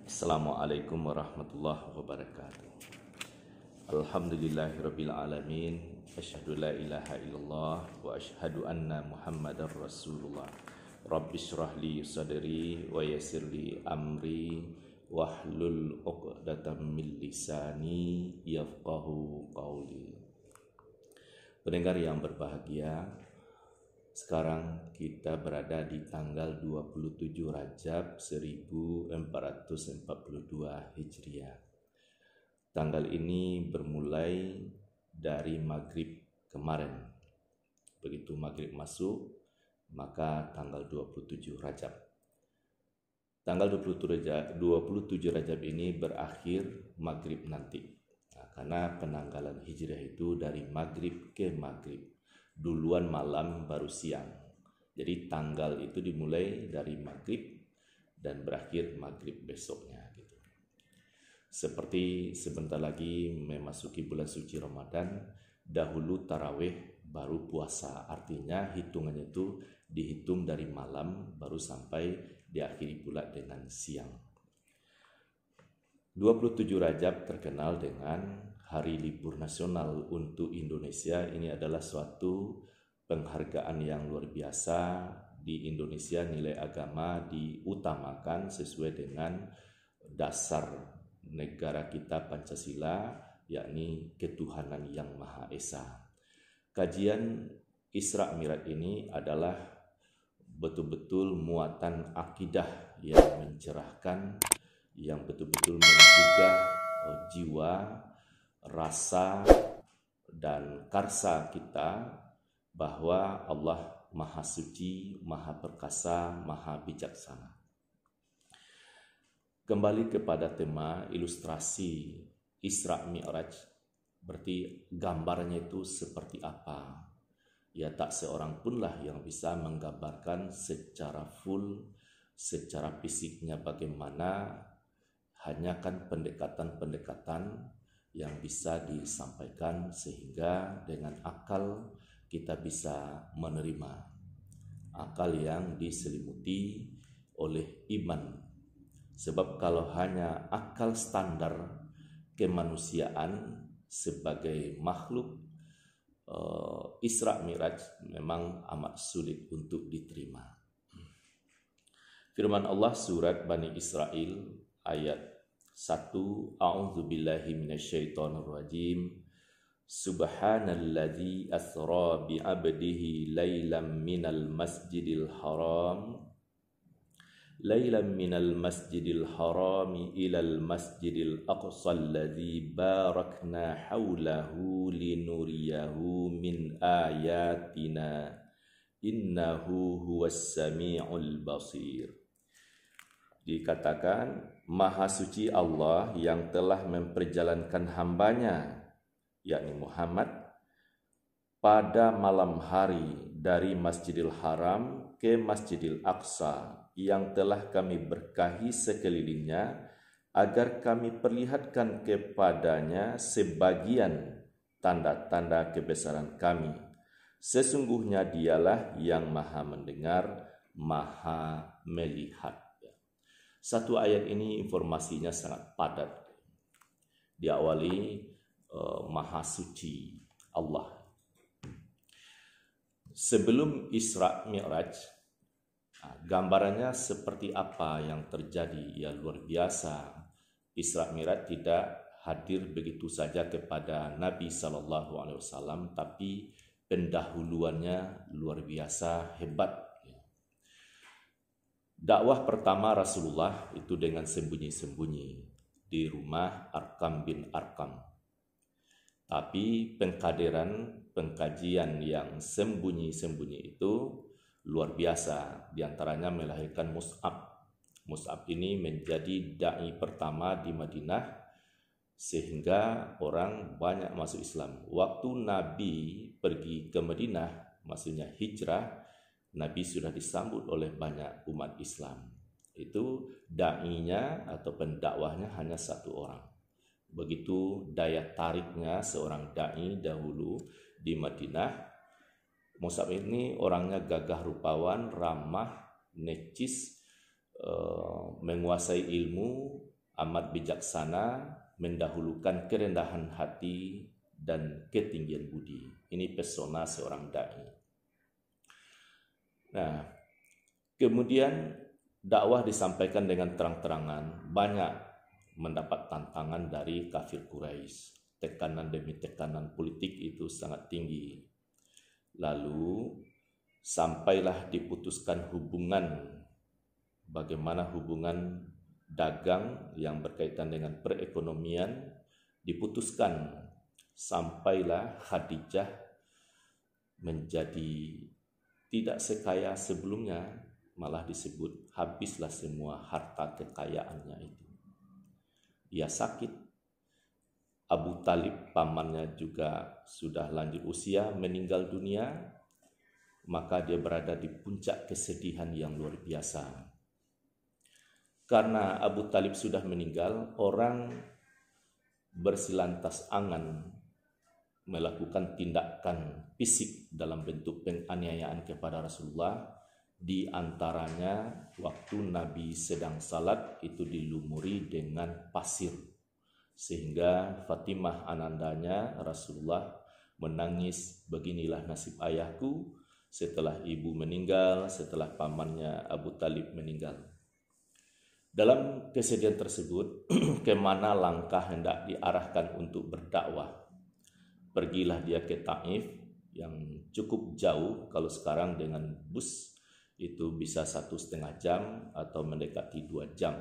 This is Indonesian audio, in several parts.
Assalamualaikum warahmatullahi wabarakatuh. Alhamdulillahirabbil alamin. Asyhadu la ilaha illallah wa asyhadu anna Muhammadar Rasulullah. Rabbi shrah li sadri wa yassir li amri wahlul 'uqdatam min lisani yafqahu qawli. Pendengar yang berbahagia, sekarang kita berada di tanggal 27 Rajab 1442 Hijriah. Tanggal ini bermulai dari maghrib kemarin. Begitu maghrib masuk, maka tanggal 27 Rajab. Tanggal 27 Rajab ini berakhir maghrib nanti. Karena penanggalan Hijriah itu dari maghrib ke maghrib. Duluan malam baru siang. Jadi tanggal itu dimulai dari maghrib dan berakhir maghrib besoknya gitu. Seperti sebentar lagi memasuki bulan suci Ramadan, dahulu tarawih baru puasa. Artinya hitungannya itu dihitung dari malam baru sampai diakhiri pula dengan siang. 27 Rajab terkenal dengan Hari Libur Nasional untuk Indonesia. Ini adalah suatu penghargaan yang luar biasa. Di Indonesia nilai agama diutamakan sesuai dengan dasar negara kita Pancasila, yakni ketuhanan yang Maha Esa. Kajian Isra Mi'raj ini adalah betul-betul muatan akidah yang mencerahkan, yang betul-betul menggugah jiwa, rasa dan karsa kita bahwa Allah Maha Suci, Maha Perkasa, Maha Bijaksana. Kembali kepada tema ilustrasi Isra Mi'raj, berarti gambarnya itu seperti apa? Ya, tak seorang pun lah yang bisa menggambarkan secara full, secara fisiknya bagaimana. Hanya kan pendekatan-pendekatan yang bisa disampaikan sehingga dengan akal kita bisa menerima. Akal yang diselimuti oleh iman. Sebab kalau hanya akal standar kemanusiaan sebagai makhluk, Isra Mi'raj memang amat sulit untuk diterima. Firman Allah surat Bani Israil ayat 1, A'udzubillahi minasyaitonirrajim. Subhanalladzi asra bi'abdihi lailam minal masjidil harami ilal masjidil aqsa alladzi barakna haulahu linuriyahu min ayatina innahu huwas sami'ul basir. Dikatakan, Maha Suci Allah yang telah memperjalankan hambanya, yakni Muhammad, pada malam hari dari Masjidil Haram ke Masjidil Aqsa yang telah kami berkahi sekelilingnya agar kami perlihatkan kepadanya sebagian tanda-tanda kebesaran kami. Sesungguhnya dialah yang maha mendengar, maha melihat. Satu ayat ini informasinya sangat padat. Diawali Maha Suci Allah. Sebelum Isra Mi'raj, gambarannya seperti apa yang terjadi? Ya, luar biasa. Isra Mi'raj tidak hadir begitu saja kepada Nabi SAW, tapi pendahuluannya luar biasa hebat. Dakwah pertama Rasulullah itu dengan sembunyi-sembunyi di rumah Arkam bin Arkam. Tapi pengkajian yang sembunyi-sembunyi itu luar biasa. Di antaranya melahirkan Mus'ab. Mus'ab ini menjadi da'i pertama di Madinah sehingga orang banyak masuk Islam. Waktu Nabi pergi ke Madinah, maksudnya hijrah, Nabi sudah disambut oleh banyak umat Islam. Itu da'inya atau pendakwahnya hanya satu orang. Begitu daya tariknya seorang da'i dahulu di Madinah. Mus'ab ini orangnya gagah rupawan, ramah, necis, menguasai ilmu, amat bijaksana, mendahulukan kerendahan hati dan ketinggian budi. Ini pesona seorang dai. Nah, kemudian dakwah disampaikan dengan terang-terangan, banyak mendapat tantangan dari kafir Quraisy. Tekanan demi tekanan politik itu sangat tinggi. Lalu sampailah diputuskan hubungan, bagaimana hubungan dagang yang berkaitan dengan perekonomian diputuskan, sampailah Khadijah menjadi tidak sekaya sebelumnya, malah disebut habislah semua harta kekayaannya itu. Ia sakit. Abu Talib pamannya juga sudah lanjut usia, meninggal dunia, maka dia berada di puncak kesedihan yang luar biasa. Karena Abu Talib sudah meninggal, orang bersilantas angan melakukan tindakan fisik dalam bentuk penganiayaan kepada Rasulullah. Di antaranya waktu Nabi sedang salat itu dilumuri dengan pasir, sehingga Fatimah anandanya Rasulullah menangis, beginilah nasib ayahku setelah ibu meninggal, setelah pamannya Abu Talib meninggal. Dalam kesedihan tersebut, kemana langkah hendak diarahkan untuk berdakwah? Pergilah dia ke Taif yang cukup jauh, kalau sekarang dengan bus itu bisa 1,5 jam atau mendekati 2 jam.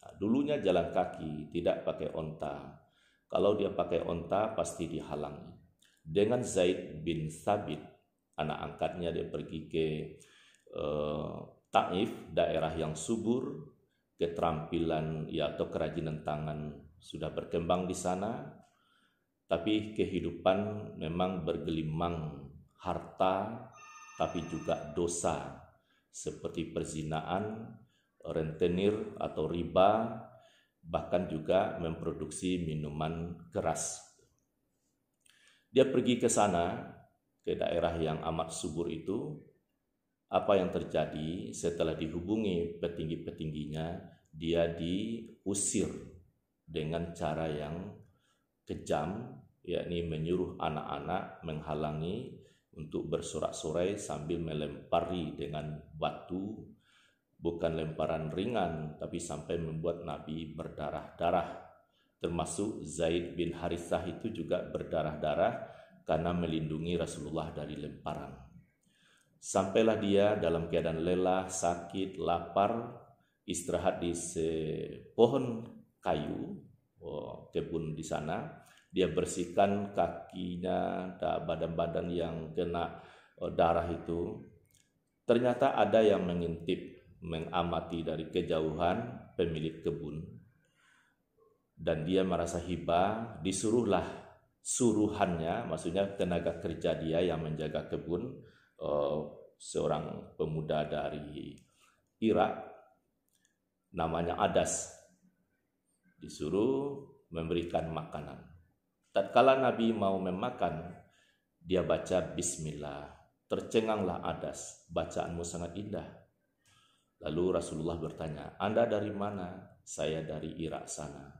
Nah, dulunya jalan kaki, tidak pakai onta. Kalau dia pakai onta pasti dihalangi. Dengan Zaid bin Thabit, anak angkatnya, dia pergi ke Taif, daerah yang subur, keterampilan atau kerajinan tangan sudah berkembang di sana, tapi kehidupan memang bergelimang harta, tapi juga dosa seperti perzinaan, rentenir atau riba, bahkan juga memproduksi minuman keras. Dia pergi ke sana, ke daerah yang amat subur itu. Apa yang terjadi setelah dihubungi petinggi-petingginya, dia diusir dengan cara yang kejam, yakni menyuruh anak-anak menghalangi untuk bersorak-sorai sambil melempari dengan batu, bukan lemparan ringan, tapi sampai membuat Nabi berdarah-darah. Termasuk Zaid bin Harithah itu juga berdarah-darah karena melindungi Rasulullah dari lemparan. Sampailah dia dalam keadaan lelah, sakit, lapar, istirahat di pohon kayu, kebun di sana. Dia bersihkan kakinya, badan-badan yang kena darah itu. Ternyata ada yang mengintip, mengamati dari kejauhan pemilik kebun. Dan dia merasa hibah, disuruhlah suruhannya, maksudnya tenaga kerja dia yang menjaga kebun, seorang pemuda dari Irak, namanya Adas, disuruh memberikan makanan. Tatkala Nabi mau memakan, dia baca Bismillah. Tercenganglah Adas, bacaanmu sangat indah. Lalu Rasulullah bertanya, Anda dari mana? Saya dari Irak sana.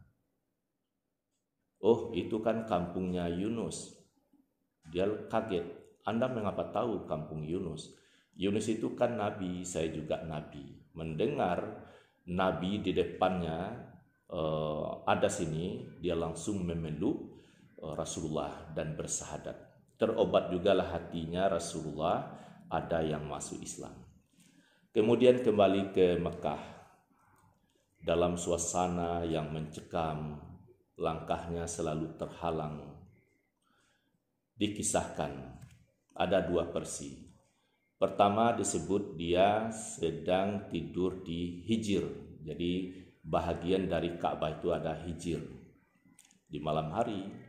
Oh, itu kan kampungnya Yunus. Dia kaget, Anda mengapa tahu kampung Yunus? Yunus itu kan Nabi, saya juga Nabi. Mendengar Nabi di depannya, Adas ini, dia langsung memeluk Rasulullah dan bersahadat. Terobat jugalah hatinya Rasulullah, ada yang masuk Islam. Kemudian kembali ke Mekah dalam suasana yang mencekam, langkahnya selalu terhalang. Dikisahkan ada 2 versi. Pertama disebut dia sedang tidur di Hijr. Jadi bahagian dari Ka'bah itu ada Hijr di malam hari.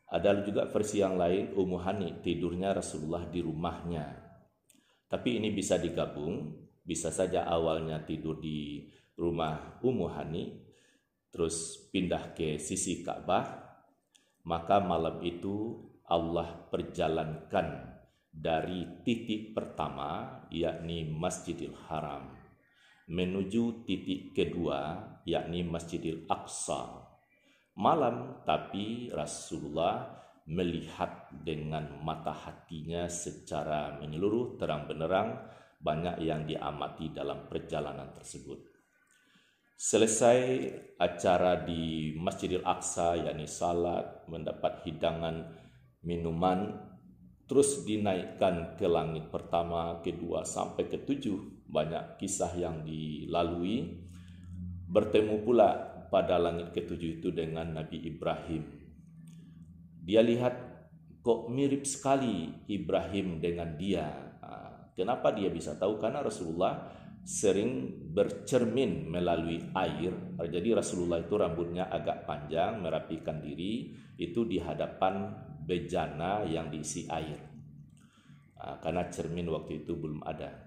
Ada juga versi yang lain, Ummu Hani, tidurnya Rasulullah di rumahnya. Tapi ini bisa digabung, bisa saja awalnya tidur di rumah Ummu Hani, terus pindah ke sisi Ka'bah, maka malam itu Allah perjalankan dari titik pertama, yakni Masjidil Haram, menuju titik kedua, yakni Masjidil Aqsa. Malam, tapi Rasulullah melihat dengan mata hatinya secara menyeluruh, terang benderang, banyak yang diamati dalam perjalanan tersebut. Selesai acara di Masjidil Aqsa, yakni salat, mendapat hidangan minuman, terus dinaikkan ke langit pertama, kedua, sampai ketujuh. Banyak kisah yang dilalui. Bertemu pula pada langit ketujuh itu dengan Nabi Ibrahim. Dia lihat kok mirip sekali Ibrahim dengan dia. Kenapa dia bisa tahu? Karena Rasulullah sering bercermin melalui air. Jadi Rasulullah itu rambutnya agak panjang, merapikan diri, itu di hadapan bejana yang diisi air. Karena cermin waktu itu belum ada.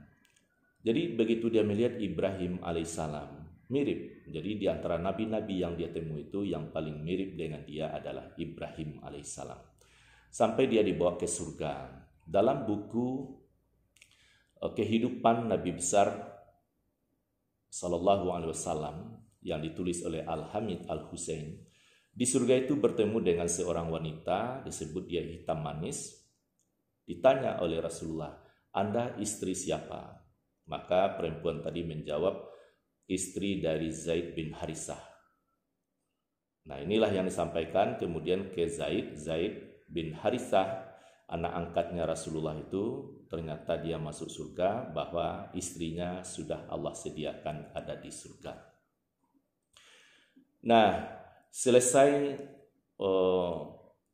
Jadi begitu dia melihat Ibrahim alaihissalam, mirip. Jadi di antara nabi-nabi yang dia temui itu, yang paling mirip dengan dia adalah Ibrahim alaihissalam. Sampai dia dibawa ke surga. Dalam buku kehidupan Nabi besar Sallallahu Alaihi Wasallam yang ditulis oleh Al-Hamid Al-Husain, di surga itu bertemu dengan seorang wanita, disebut dia hitam manis. Ditanya oleh Rasulullah, "Anda istri siapa?" Maka perempuan tadi menjawab, "Istri dari Zaid bin Harisah." Nah, inilah yang disampaikan kemudian ke Zaid bin Harisah, anak angkatnya Rasulullah itu. Ternyata dia masuk surga, bahwa istrinya sudah Allah sediakan ada di surga. Nah, selesai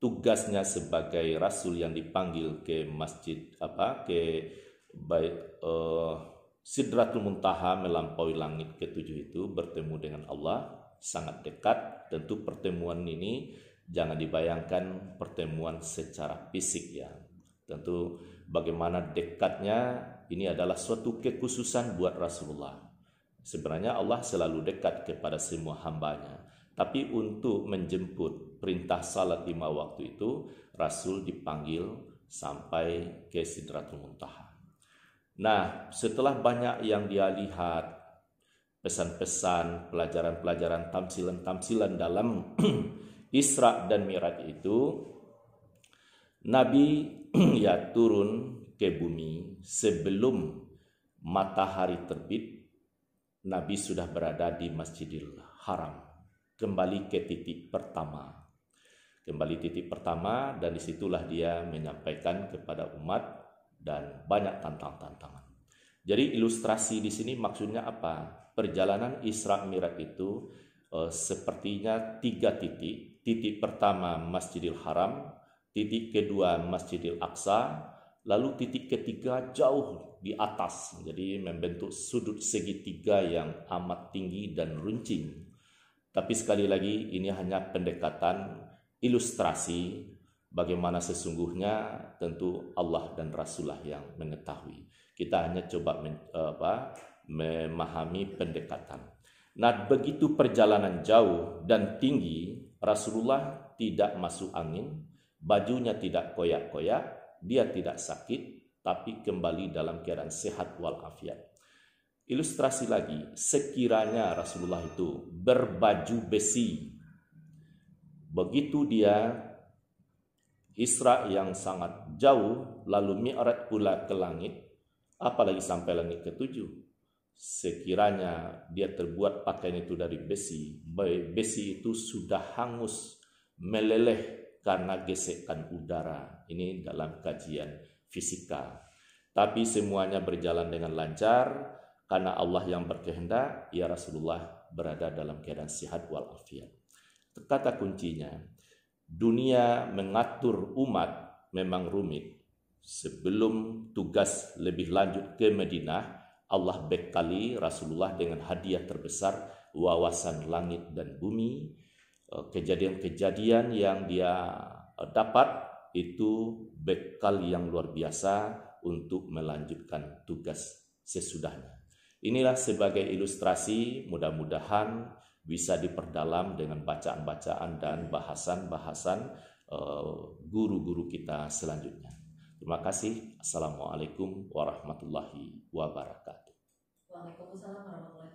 tugasnya sebagai Rasul yang dipanggil ke masjid Sidratul Muntaha, melampaui langit ketujuh itu, bertemu dengan Allah sangat dekat. Tentu pertemuan ini jangan dibayangkan pertemuan secara fisik ya. Tentu bagaimana dekatnya, ini adalah suatu kekhususan buat Rasulullah. Sebenarnya Allah selalu dekat kepada semua hambanya. Tapi untuk menjemput perintah salat 5 waktu itu, Rasul dipanggil sampai ke Sidratul Muntaha. Nah, setelah banyak yang dia lihat, pesan-pesan, pelajaran-pelajaran, tamsilan-tamsilan dalam Isra dan Mi'raj itu, Nabi ya turun ke bumi sebelum matahari terbit. Nabi sudah berada di Masjidil Haram. Kembali ke titik pertama. Dan disitulah dia menyampaikan kepada umat dan banyak tantangan. Jadi ilustrasi di sini maksudnya apa? Perjalanan Isra Mi'raj itu sepertinya 3 titik. Titik pertama Masjidil Haram, titik kedua Masjidil Aqsa, lalu titik ketiga jauh di atas. Jadi membentuk sudut segitiga yang amat tinggi dan runcing. Tapi sekali lagi ini hanya pendekatan ilustrasi bagaimana sesungguhnya, tentu Allah dan Rasulullah yang mengetahui. Kita hanya coba memahami pendekatan. Nah, begitu perjalanan jauh dan tinggi, Rasulullah tidak masuk angin, bajunya tidak koyak-koyak, dia tidak sakit, tapi kembali dalam keadaan sehat walafiat. Ilustrasi lagi, sekiranya Rasulullah itu berbaju besi, begitu dia Isra yang sangat jauh, lalu Mi'raj pula ke langit, apalagi sampai langit ke-7. Sekiranya dia terbuat pakaian itu dari besi, besi itu sudah hangus, meleleh karena gesekan udara. Ini dalam kajian fisika. Tapi semuanya berjalan dengan lancar karena Allah yang berkehendak, ya Rasulullah berada dalam keadaan sehat walafiat. Kata kuncinya, dunia mengatur umat memang rumit. Sebelum tugas lebih lanjut ke Madinah, Allah bekali Rasulullah dengan hadiah terbesar, wawasan langit dan bumi. Kejadian-kejadian yang dia dapat itu bekal yang luar biasa untuk melanjutkan tugas sesudahnya. Inilah sebagai ilustrasi, mudah-mudahan bisa diperdalam dengan bacaan-bacaan dan bahasan-bahasan guru-guru kita selanjutnya. Terima kasih. Assalamualaikum warahmatullahi wabarakatuh. Waalaikumsalam warahmatullahi